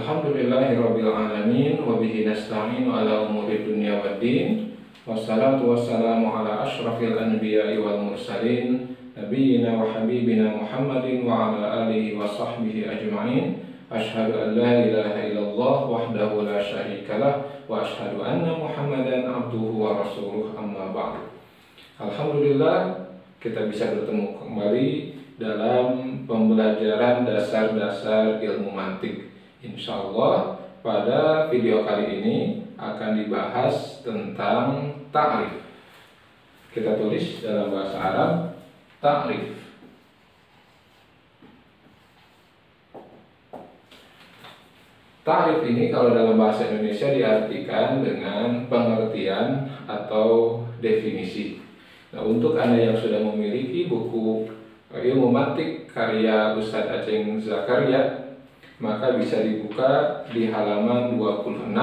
Alhamdulillahirabbil alamin wa bihi nasta'inu ala umuri dunya waddin. Wassalatu wassalamu ala asyrafil anbiya'i wal mursalin nabiyyina wa habibina Muhammadin wa ala alihi wa sahbihi ajma'in. Asyhadu an la ilaha illallah wahdahu la syarikalah wa asyhadu anna Muhammadan abduhu wa rasuluh, amma ba'du. Alhamdulillah kita bisa bertemu kembali dalam pembelajaran dasar-dasar ilmu mantik. Insya Allah pada video kali ini akan dibahas tentang ta'rif. Kita tulis dalam bahasa Arab ta'rif. Ta'rif ini kalau dalam bahasa Indonesia diartikan dengan pengertian atau definisi. Nah, untuk Anda yang sudah memiliki buku ilmu mantik karya Ustadz Aceng Zakaria, maka bisa dibuka di halaman 26,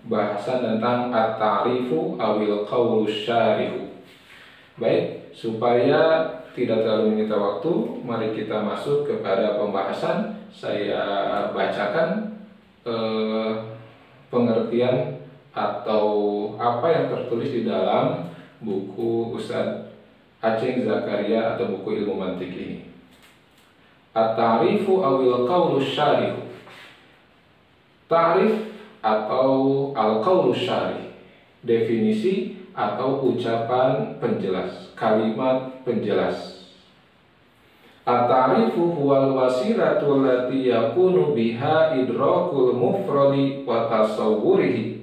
bahasan tentang at-ta'rifu awil qawlus syarihu. Baik, supaya tidak terlalu menyita waktu, mari kita masuk kepada pembahasan. Saya bacakan pengertian atau apa yang tertulis di dalam buku Ustadz Aceng Zakaria atau buku ilmu mantik ini. At-ta'rifu awil qawlus syarih. Ta'rif atau al-qawlus syarih, definisi atau ucapan penjelas, kalimat penjelas. At-ta'rifu huwal wasilatu allati yakunu biha idrakul mufradi wa tasawwurihi.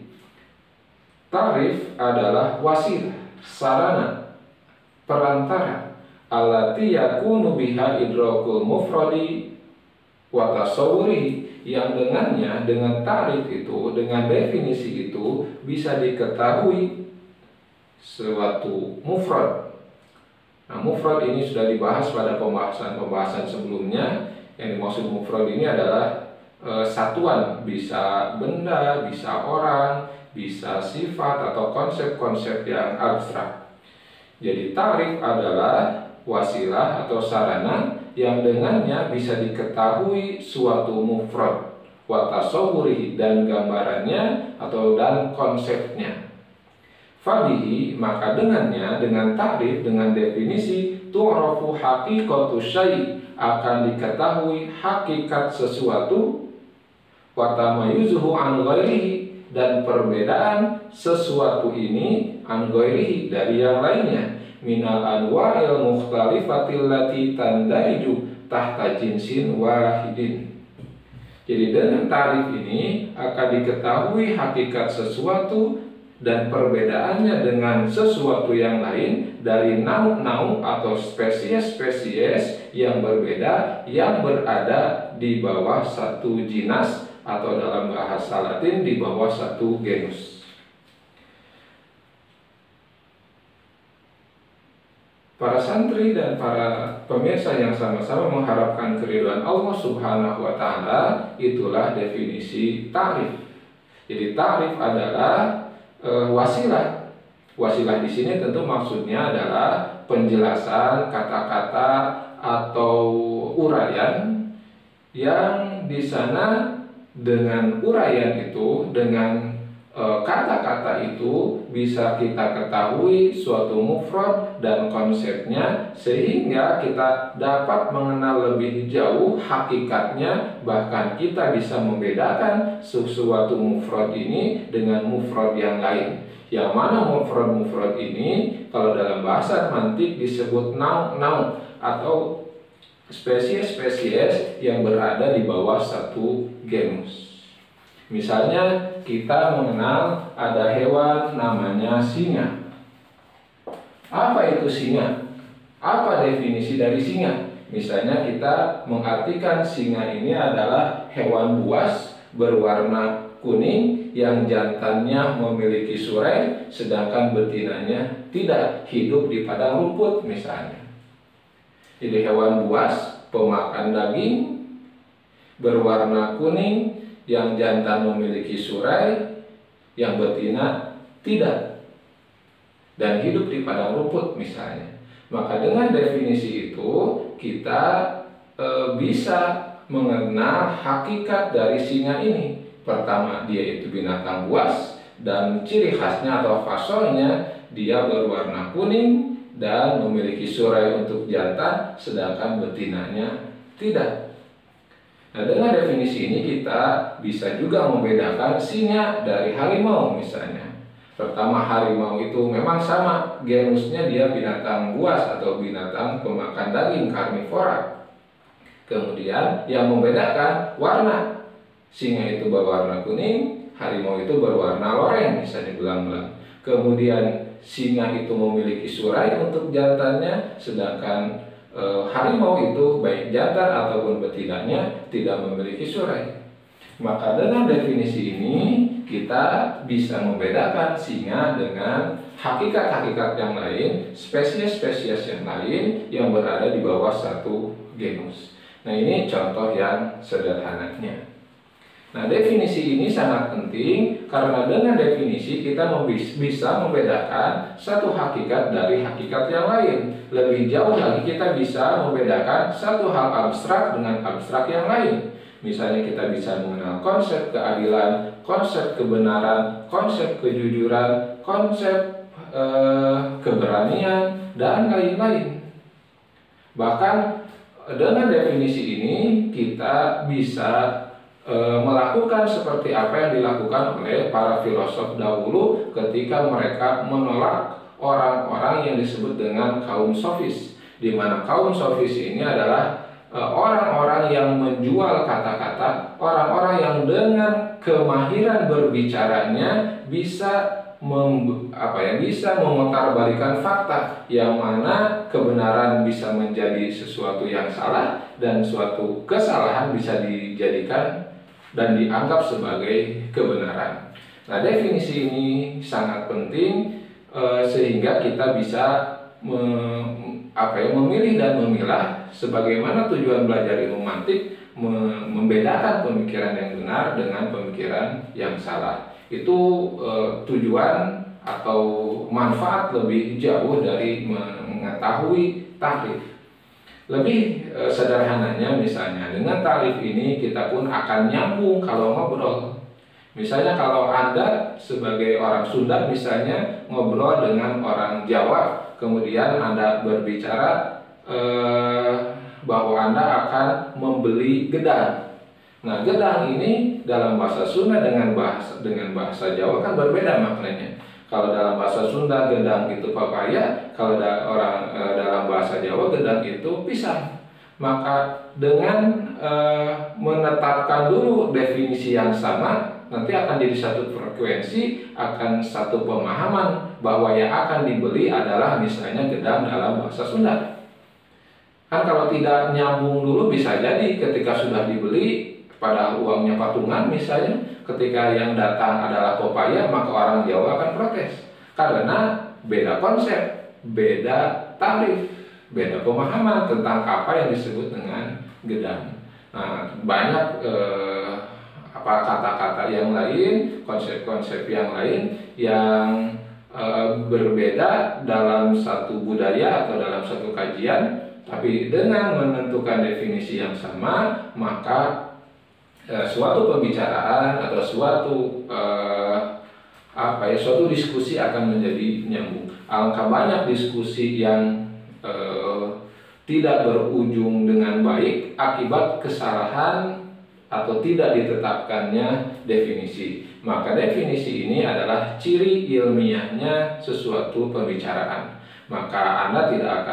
Ta'rif adalah wasilah, sarana, perantara allati yakunu biha idrakul mufradi wa tasawwurihi, yang dengannya, dengan ta'rif itu, dengan definisi itu bisa diketahui suatu mufrad. Nah, mufrad ini sudah dibahas pada pembahasan sebelumnya. Yang dimaksud mufrad ini adalah satuan, bisa benda, bisa orang, bisa sifat atau konsep-konsep yang abstrak. Jadi ta'rif adalah wasilah atau sarana yang dengannya bisa diketahui suatu mufrad wa tasawwurihi, dan gambarannya atau dan konsepnya. Fabihi, maka dengannya, dengan ta'rif, dengan definisi, tu'rafu haqiqatu syai', akan diketahui hakikat sesuatu, wa tamayuzuhu an ghairihi, dan perbedaan sesuatu ini an ghairihi, dari yang lainnya, minal anwa'il mukhtalifatil lati tandariju tahta jinsin wahidin. Jadi dengan ta'rif ini akan diketahui hakikat sesuatu dan perbedaannya dengan sesuatu yang lain dari nauk-nauk atau spesies-spesies yang berbeda yang berada di bawah satu jinas atau dalam bahasa Latin di bawah satu genus. Para santri dan para pemirsa yang sama-sama mengharapkan keridhaan Allah Subhanahu wa Ta'ala, itulah definisi ta'rif. Jadi ta'rif adalah wasilah. Wasilah di sini tentu maksudnya adalah penjelasan kata-kata atau uraian yang di sana dengan uraian itu, dengan kata-kata itu bisa kita ketahui suatu mufrad dan konsepnya, sehingga kita dapat mengenal lebih jauh hakikatnya. Bahkan kita bisa membedakan sesuatu mufrad ini dengan mufrad yang lain. Yang mana mufrad ini kalau dalam bahasa mantik disebut nauk-nauk atau spesies-spesies yang berada di bawah satu genus. Misalnya kita mengenal ada hewan namanya singa. Apa itu singa? Apa definisi dari singa? Misalnya kita mengartikan singa ini adalah hewan buas berwarna kuning yang jantannya memiliki surai sedangkan betinanya tidak, hidup di padang rumput misalnya. Jadi hewan buas pemakan daging berwarna kuning yang jantan memiliki surai, yang betina tidak, dan hidup di padang rumput misalnya. Maka dengan definisi itu kita bisa mengenal hakikat dari singa ini. Pertama, dia itu binatang buas, dan ciri khasnya atau fasolnya dia berwarna kuning dan memiliki surai untuk jantan, sedangkan betinanya tidak. Nah, dengan definisi ini kita bisa juga membedakan singa dari harimau misalnya. Pertama, harimau itu memang sama, genusnya dia binatang buas atau binatang pemakan daging karnivora. Kemudian yang membedakan warna. Singa itu berwarna kuning, harimau itu berwarna oranye, misalnya belang-belang. Kemudian singa itu memiliki surai untuk jantannya, sedangkan harimau itu baik jantan ataupun betinanya tidak memiliki surai. Maka dengan definisi ini kita bisa membedakan singa dengan hakikat-hakikat yang lain, spesies-spesies yang lain yang berada di bawah satu genus. Nah, ini contoh yang sederhananya. Nah, definisi ini sangat penting karena dengan definisi kita bisa membedakan satu hakikat dari hakikat yang lain. Lebih jauh lagi kita bisa membedakan satu hal abstrak dengan abstrak yang lain. Misalnya kita bisa mengenal konsep keadilan, konsep kebenaran, konsep kejujuran, konsep keberanian, dan lain-lain. Bahkan dengan definisi ini kita bisa melakukan seperti apa yang dilakukan oleh para filosof dahulu ketika mereka menolak orang-orang yang disebut dengan kaum sofis, di mana kaum sofis ini adalah orang-orang yang menjual kata-kata, orang-orang yang dengan kemahiran berbicaranya bisa memutarbalikan fakta, yang mana kebenaran bisa menjadi sesuatu yang salah dan suatu kesalahan bisa dijadikan dan dianggap sebagai kebenaran. Nah, definisi ini sangat penting sehingga kita bisa memilih dan memilah sebagaimana tujuan belajar ilmu mantik, membedakan pemikiran yang benar dengan pemikiran yang salah. Itu tujuan atau manfaat lebih jauh dari mengetahui takrif. Lebih sederhananya misalnya dengan tarif ini kita pun akan nyambung kalau ngobrol. Misalnya kalau Anda sebagai orang Sunda misalnya ngobrol dengan orang Jawa, kemudian Anda berbicara bahwa Anda akan membeli gedang. Nah, gedang ini dalam bahasa Sunda dengan bahasa Jawa kan berbeda maknanya. Kalau dalam bahasa Sunda gedang itu papaya, kalau dalam bahasa Jawa gedang itu pisang. Maka dengan menetapkan dulu definisi yang sama, nanti akan jadi satu frekuensi, akan satu pemahaman bahwa yang akan dibeli adalah misalnya gedang dalam bahasa Sunda. Kan kalau tidak nyambung dulu bisa jadi ketika sudah dibeli pada uangnya patungan misalnya, ketika yang datang adalah pepaya, maka orang Jawa akan protes karena beda konsep, beda tarif, beda pemahaman tentang apa yang disebut dengan gedang. Nah, banyak kata-kata yang lain, konsep-konsep yang lain yang berbeda dalam satu budaya atau dalam satu kajian, tapi dengan menentukan definisi yang sama, maka suatu pembicaraan atau suatu diskusi akan menjadi nyambung. Alangkah banyak diskusi yang tidak berujung dengan baik akibat kesalahan atau tidak ditetapkannya definisi. Maka definisi ini adalah ciri ilmiahnya sesuatu pembicaraan. Maka Anda tidak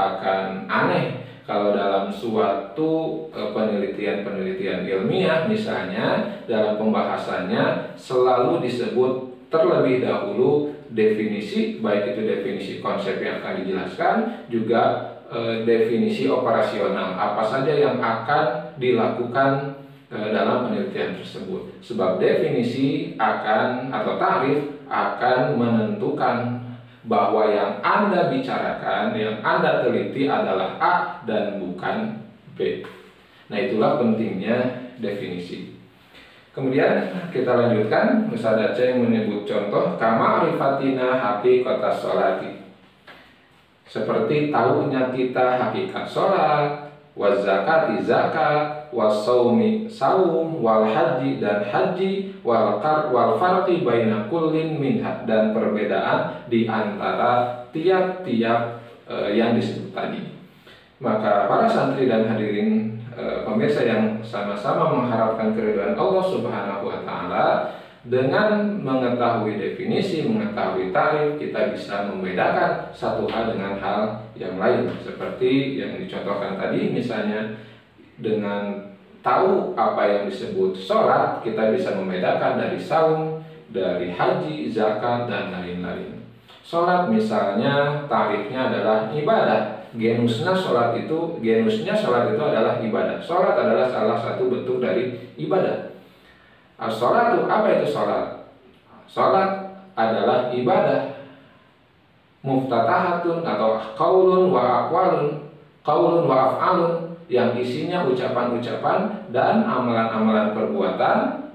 akan aneh kalau dalam suatu penelitian ilmiah misalnya dalam pembahasannya selalu disebut terlebih dahulu definisi, baik itu definisi konsep yang akan dijelaskan, juga definisi operasional apa saja yang akan dilakukan dalam penelitian tersebut. Sebab definisi atau tarif akan menentukan bahwa yang Anda bicarakan, yang Anda teliti adalah A dan bukan B. Nah, itulah pentingnya definisi. Kemudian kita lanjutkan, Ustaz Aceh menyebut contoh kama'rifatina haqiqatas sholati. Seperti tahunya kita hakikat sholat, waz zakati zakat, was saumi saum, wal haji dan haji, wal farqi baina kullin minha dan perbedaan di antara tiap-tiap yang disebut tadi. Maka para santri dan hadirin pemirsa yang sama-sama mengharapkan keridhaan Allah Subhanahu wa taala, dengan mengetahui definisi, mengetahui tarif, kita bisa membedakan satu hal dengan hal yang lain. Seperti yang dicontohkan tadi, misalnya dengan tahu apa yang disebut sholat, kita bisa membedakan dari saum, dari haji, zakat, dan lain-lain. Sholat misalnya tarifnya adalah ibadah. Genusnya sholat itu adalah ibadah. Sholat adalah salah satu bentuk dari ibadah. As-sholatu, apa itu sholat? Sholat adalah ibadah. Muftatahatun atau qaulun wa aqwalun, qaulun wa af'alun, yang isinya ucapan-ucapan dan amalan-amalan perbuatan.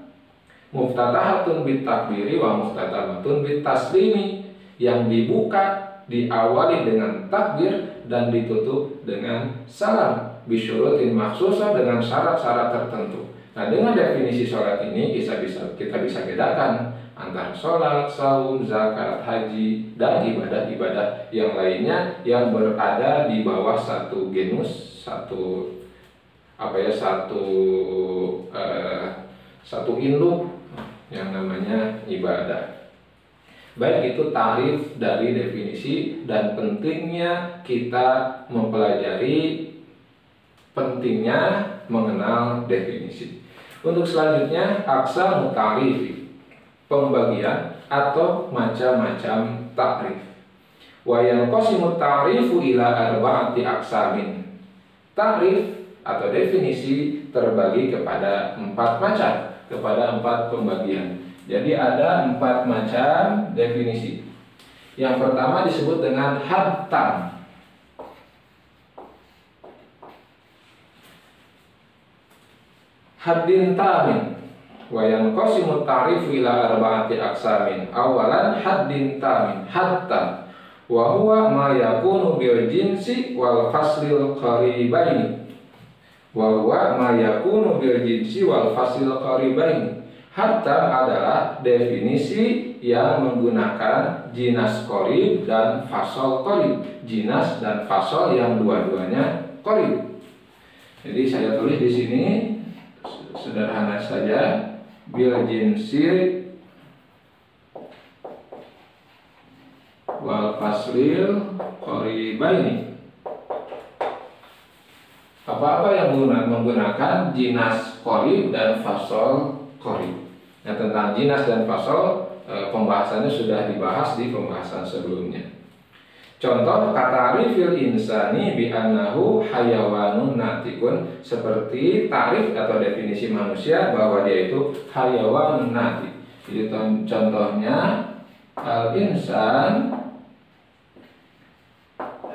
Muftatahatun bit takbiri wa muftatahatun bit taslimi, yang dibuka, diawali dengan takbir dan ditutup dengan salam. Bisyurutin maksusah, dengan syarat-syarat tertentu. Nah, dengan definisi sholat ini kita bisa bedakan antara sholat, saum, zakat, haji, dan ibadah-ibadah yang lainnya yang berada di bawah satu genus, satu induk yang namanya ibadah. Baik, itu tarif dari definisi, dan pentingnya kita mempelajari pentingnya mengenal definisi. Untuk selanjutnya, aqsamu ta'rifi, pembagian atau macam-macam ta'rif. Wa yanqasimu ta'rifu ila arba'ati aqsamin. Ta'rif atau definisi terbagi kepada 4 macam, kepada 4 pembagian. Jadi ada 4 macam definisi. Yang pertama disebut dengan hadtam. Haddin tamin. Wa yanqasimu ta'rifu ila arba'ati aqsamin. Awalan haddin tamin, hadtam, wa huwa ma yakunu bil jinsi wal faslil qaribaini. Wa huwa ma yakunu bil jinsi wal faslil qaribaini. Hadtam adalah definisi yang menggunakan jinas qarib dan fasol qarib. Jinas dan fasol yang dua-duanya qarib. Jadi saya tulis di sini sederhana saja, bil jinsi wal faslil qaribaini. Apa-apa yang menggunakan jinas qarib dan fasol qarib. Nah, tentang jinas dan fasol pembahasannya sudah dibahas di pembahasan sebelumnya. Contoh kata ta'rifil insani bi annahu hayawanun natikun, seperti tarif atau definisi manusia bahwa dia itu hayawanun natik. Jadi contohnya al-insan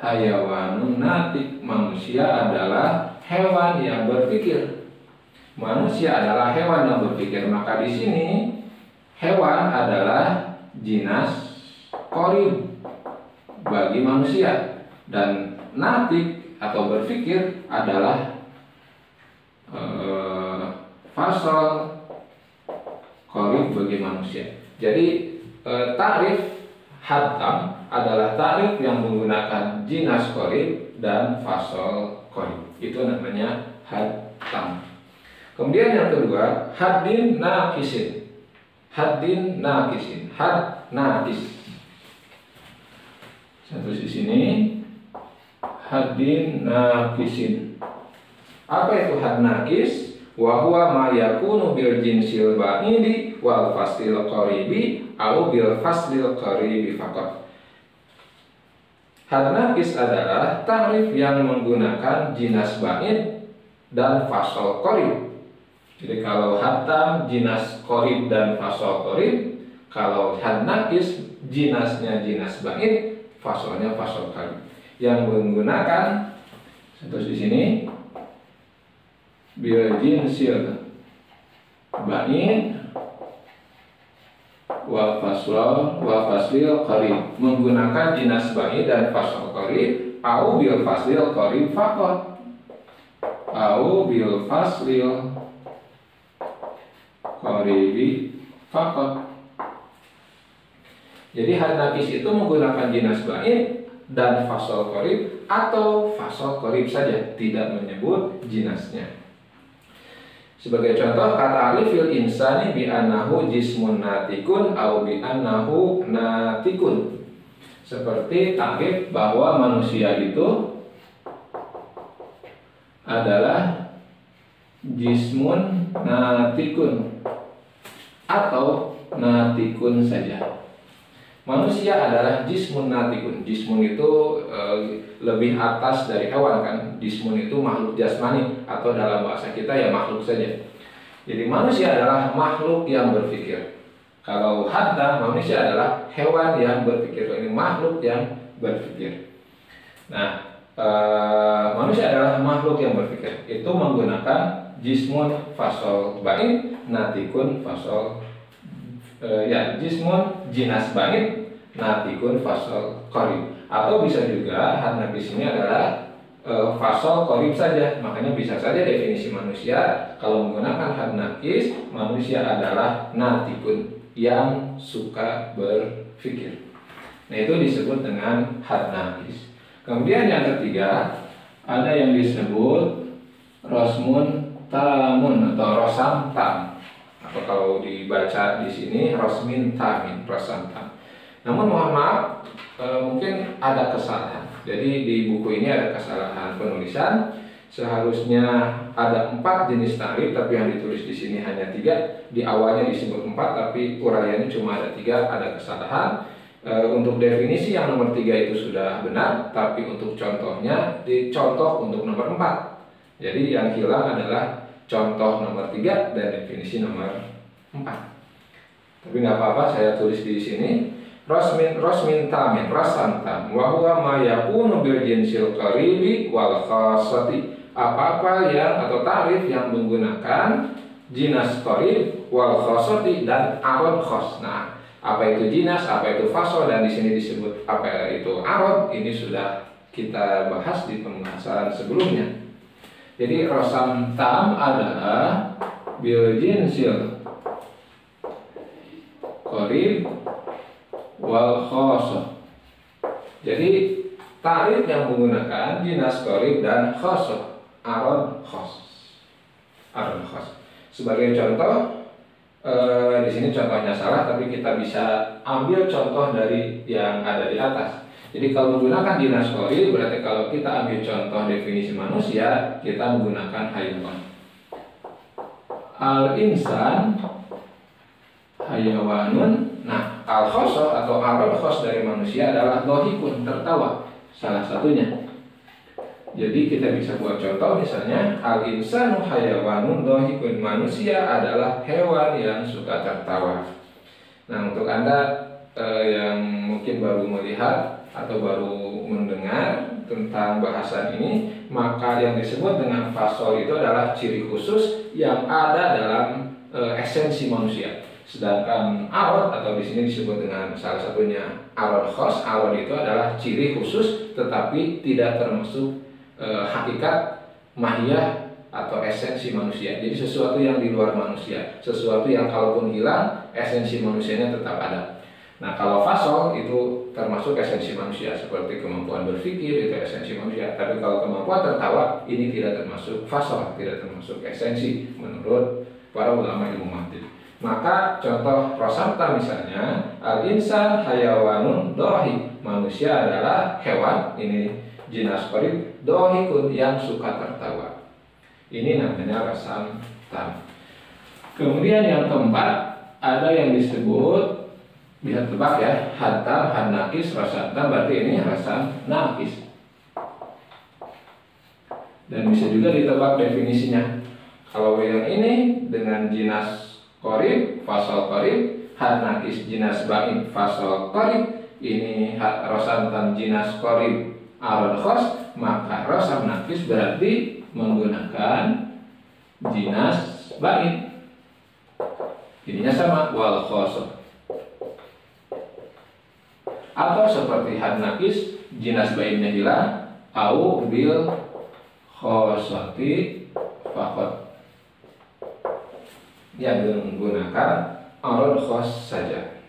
hayawanun natik, manusia adalah hewan yang berpikir. Manusia adalah hewan yang berpikir, maka di sini hewan adalah jinas qarib bagi manusia, dan natik atau berpikir adalah fasol qarib bagi manusia. Jadi ta'rif hadtam adalah ta'rif yang menggunakan jinas qarib dan fasol qarib. Itu namanya hadtam. Kemudian yang kedua, haddin naqisin. Haddin naqisin, had naqis. Satu di sini, haddin naqisin. Apa itu had naqis? Wa huwa ma yakunu bil jinsil ba'idi wal faslil qaribi au bil faslil qaribi faqat. Had naqis adalah ta'rif yang menggunakan jinas ba'id dan fasol qarib. Jadi kalau hadtam jinas qarib dan fasol qarib, kalau had naqis jinasnya jinas ba'id, fasolnya fasol qarib. Yang menggunakan satu di sini bil jinsil ba'id wa faslil qarib, menggunakan jinas ba'id dan fasol qarib, au bil faslil qarib faqat. au bil faslil qaribi faqat. Jadi had naqis itu menggunakan jinas ba'in dan fasal qarib atau fasal qarib saja, tidak menyebut jinasnya. Sebagai contoh, kata arifil insani bi annahu jismun natikun au bi annahu natikun. Seperti takrif bahwa manusia itu adalah jismun natikun atau natikun saja. Manusia adalah jismun natikun. Jismun itu lebih atas dari hewan kan. Jismun itu makhluk jasmani atau dalam bahasa kita ya makhluk saja. Jadi manusia adalah makhluk yang berpikir. Kalau hatta, manusia adalah hewan yang berpikir. Ini makhluk yang berpikir. Nah, manusia adalah makhluk yang berpikir. Itu menggunakan jismun fasol ba'in, natikun fasol jismun jinas ba'in, natikun fasol qarib. Atau bisa juga had naqis ini adalah fasol qarib saja. Makanya bisa saja definisi manusia kalau menggunakan had naqis, manusia adalah natikun, yang suka berpikir. Nah, itu disebut dengan had naqis. Kemudian yang ketiga, ada yang disebut rosmun tamun atau rosam tam. Atau kalau dibaca di sini rosmin tamin, rosam tam. Namun mohon maaf, mungkin ada kesalahan. Jadi di buku ini ada kesalahan penulisan. Seharusnya ada 4 jenis ta'rif, tapi yang ditulis di sini hanya 3. Di awalnya disebut 4, tapi uraiannya cuma ada 3. Ada kesalahan. Untuk definisi yang nomor 3 itu sudah benar, tapi untuk contohnya dicontoh untuk nomor 4. Jadi yang hilang adalah contoh nomor 3 dan definisi nomor 4. Tapi nggak apa-apa, saya tulis di sini. Rosmin tamin rasan tam wa huwa ma yakunu bil jinsil qaribi wal khassati. Apa-apa yang atau ta'rif yang menggunakan jinas qarib wal khassati dan arad khas. Nah, apa itu jinas, apa itu fasal, dan di sini disebut apa itu arad, ini sudah kita bahas di pembahasan sebelumnya. Jadi rosam tam adalah bil jinsil qarib wal khassah. Jadi ta'rif yang menggunakan jinas qarib dan khassah, arad khas. Arad khas. Sebagai contoh, di sini contohnya salah, tapi kita bisa ambil contoh dari yang ada di atas. Jadi kalau menggunakan jinas qarib, berarti kalau kita ambil contoh definisi manusia, kita menggunakan hayawan. Al-insan hayawanun. Nah, al-khosoh atau arad khos dari manusia adalah dohikun, tertawa, salah satunya. Jadi kita bisa buat contoh, misalnya al-insanu hayawanun dohikun, manusia adalah hewan yang suka tertawa. Nah, untuk Anda yang mungkin baru melihat atau baru mendengar tentang bahasan ini, maka yang disebut dengan fasol itu adalah ciri khusus yang ada dalam esensi manusia. Sedangkan arad atau di sini disebut dengan salah satunya arad khos. Arad itu adalah ciri khusus tetapi tidak termasuk hakikat mahiyah atau esensi manusia. Jadi sesuatu yang di luar manusia, sesuatu yang kalaupun hilang esensi manusianya tetap ada. Nah, kalau fasol itu termasuk esensi manusia, seperti kemampuan berpikir itu esensi manusia. Tapi kalau kemampuan tertawa ini tidak termasuk fasol, tidak termasuk esensi menurut para ulama ilmu mantiq. Maka contoh rosamta misalnya al-insan hayawanun dohi, manusia adalah hewan, ini jinas qarib, dohikun yang suka tertawa. Ini namanya rasam tam. Kemudian yang keempat, ada yang disebut, bisa tebak ya, hatam, had naqis, rasam tam, berarti ini rasam naqis. Dan bisa juga ditebak definisinya. Kalau yang ini dengan jinas qarib, fasal qarib, had naqis jinas ba'in, fasal qarib, ini rasam tam jinas qarib, arad khas, maka rasam naqis berarti menggunakan jinas ba'in. Ininya sama, wal khas. Atau seperti had naqis, jinas ba'innya hilang, au bil khossati faqat, yang menggunakan arad khoss saja.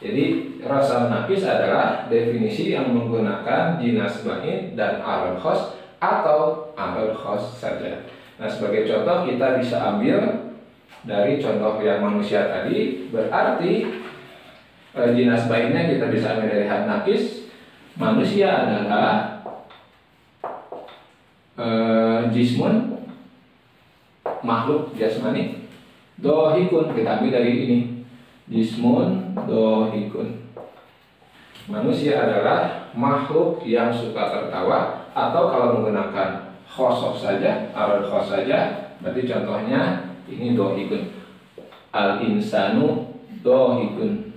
Jadi rasam naqis adalah definisi yang menggunakan jinas bain dan arad khoss atau arad khoss saja. Nah, sebagai contoh kita bisa ambil dari contoh yang manusia tadi, berarti jinas bainnya kita bisa ambil dari had naqis. Manusia adalah jismun, makhluk jasmani, dohikun, kita ambil dari ini, jismun dohikun. Manusia adalah makhluk yang suka tertawa, atau kalau menggunakan khosof saja, arad khoss saja, berarti contohnya ini dohikun. Al insanu dohikun.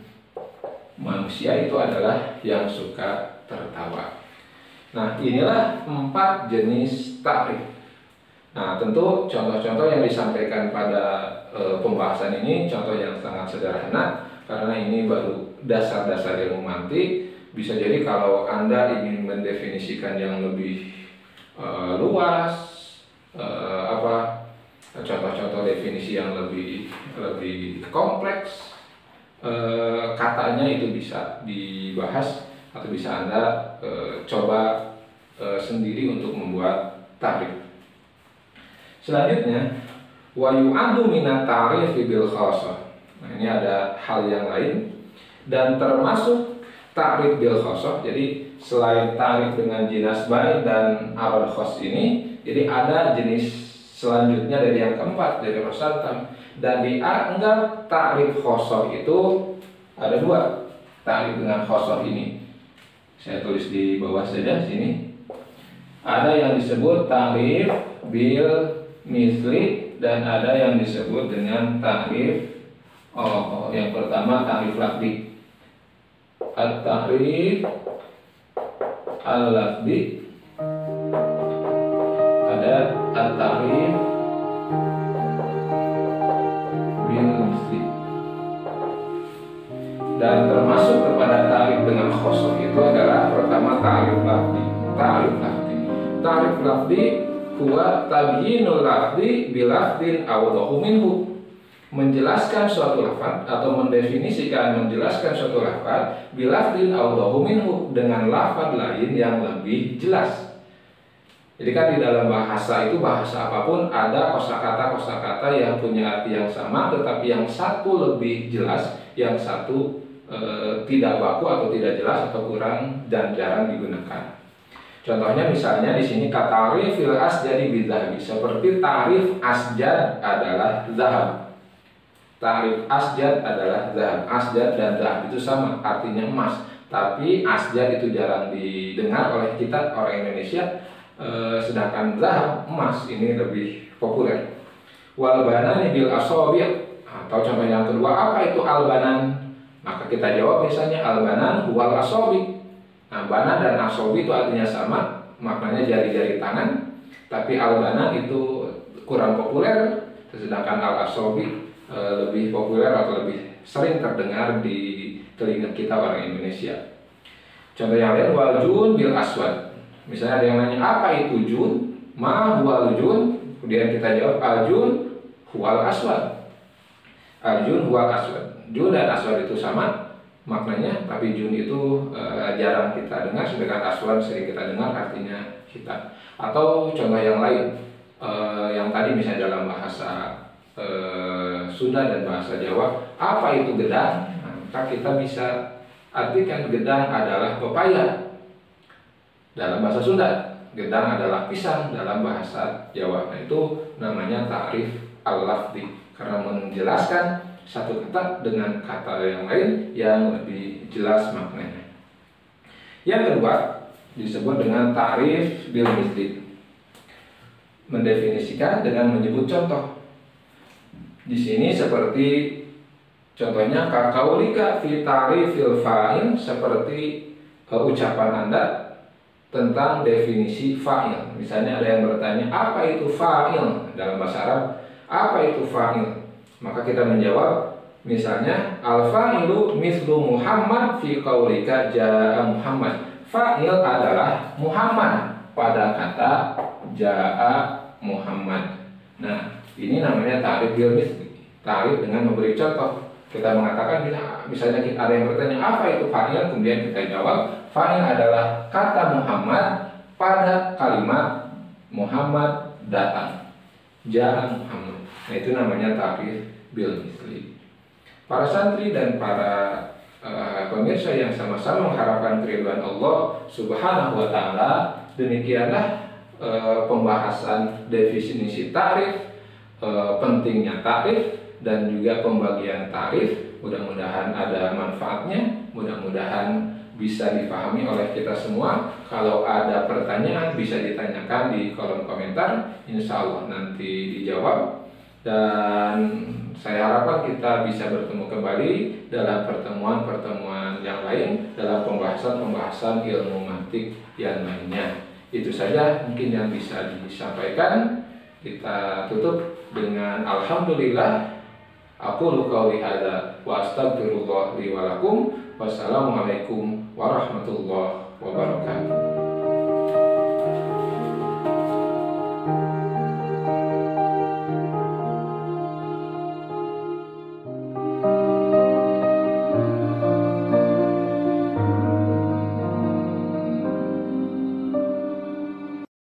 Manusia itu adalah yang suka tertawa. Nah, inilah 4 jenis takrif. Nah, tentu contoh-contoh yang disampaikan pada pembahasan ini contoh yang sangat sederhana, karena ini baru dasar-dasar ilmu mantik. Bisa jadi kalau Anda ingin mendefinisikan yang lebih luas, contoh-contoh definisi yang lebih kompleks, katanya itu bisa dibahas atau bisa Anda coba sendiri untuk membuat takrif. Selanjutnya, wa yu'addu minat ta'rif bil khassah. Nah, ini ada hal yang lain dan termasuk ta'rif bil khassah. Jadi selain ta'rif dengan jinas bain dan arad khoss ini, jadi ada jenis selanjutnya dari yang keempat, dari rosatam, dan dianggap ta'rif khassah itu ada 2. Ta'rif dengan khassah ini saya tulis di bawah saja sini. Ada yang disebut ta'rif bil misli dan ada yang disebut dengan ta'rif yang pertama ta'rif lafzi. At-ta'rif al-lafzi, ada at-ta'rif bil misli. Dan termasuk kepada ta'rif dengan khosoh itu adalah pertama ta'rif lafzi. Ta'rif lafzi huwa tabyinul lafzi bil lafzin awdahu minhu. Menjelaskan suatu lafaz atau menjelaskan suatu lafaz bil lafzin awdahu minhu, dengan lafaz lain yang lebih jelas. Jadi kan di dalam bahasa itu, bahasa apapun ada kosakata yang punya arti yang sama, tetapi yang satu lebih jelas, yang satu tidak baku atau tidak jelas atau kurang dan jarang digunakan. Contohnya misalnya di sini katarifil asjadi bidzahabi, seperti tarif asjad adalah zahab. Tarif asjad adalah zahab. Asjad dan zahab itu sama, artinya emas. Tapi asjad itu jarang didengar oleh kita orang Indonesia, sedangkan zahab, emas, ini lebih populer. Wal banani bil asabi', atau contoh yang kedua, apa itu albanan? Maka kita jawab misalnya albanan wal asabi'. Nah, banan dan asabi itu artinya sama, maknanya jari-jari tangan. Tapi albanan itu kurang populer, sedangkan al asabi lebih populer atau lebih sering terdengar di telinga kita orang Indonesia. Contoh yang lain, wal jun bil aswad. Misalnya ada yang nanya apa itu jun, ma huwal jun, kemudian kita jawab al jun huwal aswad. Al jun huwal aswad. Jun dan aswad itu sama maknanya, tapi jun itu jarang kita dengar, sedangkan aswad sering kita dengar, artinya hitam. Atau contoh yang lain, yang tadi misalnya dalam bahasa Sunda dan bahasa Jawa, apa itu gedang? Nah, maka kita bisa artikan gedang adalah pepaya dalam bahasa Sunda, gedang adalah pisang dalam bahasa Jawa. Nah, itu namanya ta'rif al-lafzi, karena menjelaskan satu kata dengan kata yang lain yang lebih jelas maknanya. Yang kedua disebut dengan ta'rif bil misli, mendefinisikan dengan menyebut contoh. Di sini seperti contohnya kakaulika fi ta'rifil fa'il, seperti ucapan Anda tentang definisi fa'il. Misalnya ada yang bertanya, apa itu fa'il dalam bahasa Arab? Apa itu fa'il? Maka kita menjawab, misalnya al-fa'ilu mithlu Muhammad fi qaulika jaa Muhammad. Fa'il adalah Muhammad pada kata Ja'a Muhammad. Nah, ini namanya ta'rif bil misli. Ta'rif dengan memberi contoh. Kita mengatakan, misalnya ada yang bertanya, apa itu fa'il? Kemudian kita jawab, fa'il adalah kata Muhammad pada kalimat Muhammad datang. Ja'a Muhammad. Nah, itu namanya ta'rif bil misli. Para santri dan para pemirsa yang sama-sama mengharapkan keridhaan Allah Subhanahu wa taala, demikianlah pembahasan definisi ta'rif, pentingnya ta'rif dan juga pembagian ta'rif. Mudah-mudahan ada manfaatnya, mudah-mudahan bisa dipahami oleh kita semua. Kalau ada pertanyaan bisa ditanyakan di kolom komentar, insya Allah nanti dijawab. Dan saya harapkan kita bisa bertemu kembali dalam pertemuan-pertemuan yang lain, dalam pembahasan-pembahasan ilmu mantik yang lainnya. Itu saja mungkin yang bisa disampaikan. Kita tutup dengan alhamdulillah. Aqulu qouli hadza wa astaghfirullah li wa lakum. Wassalamualaikum warahmatullahi wabarakatuh.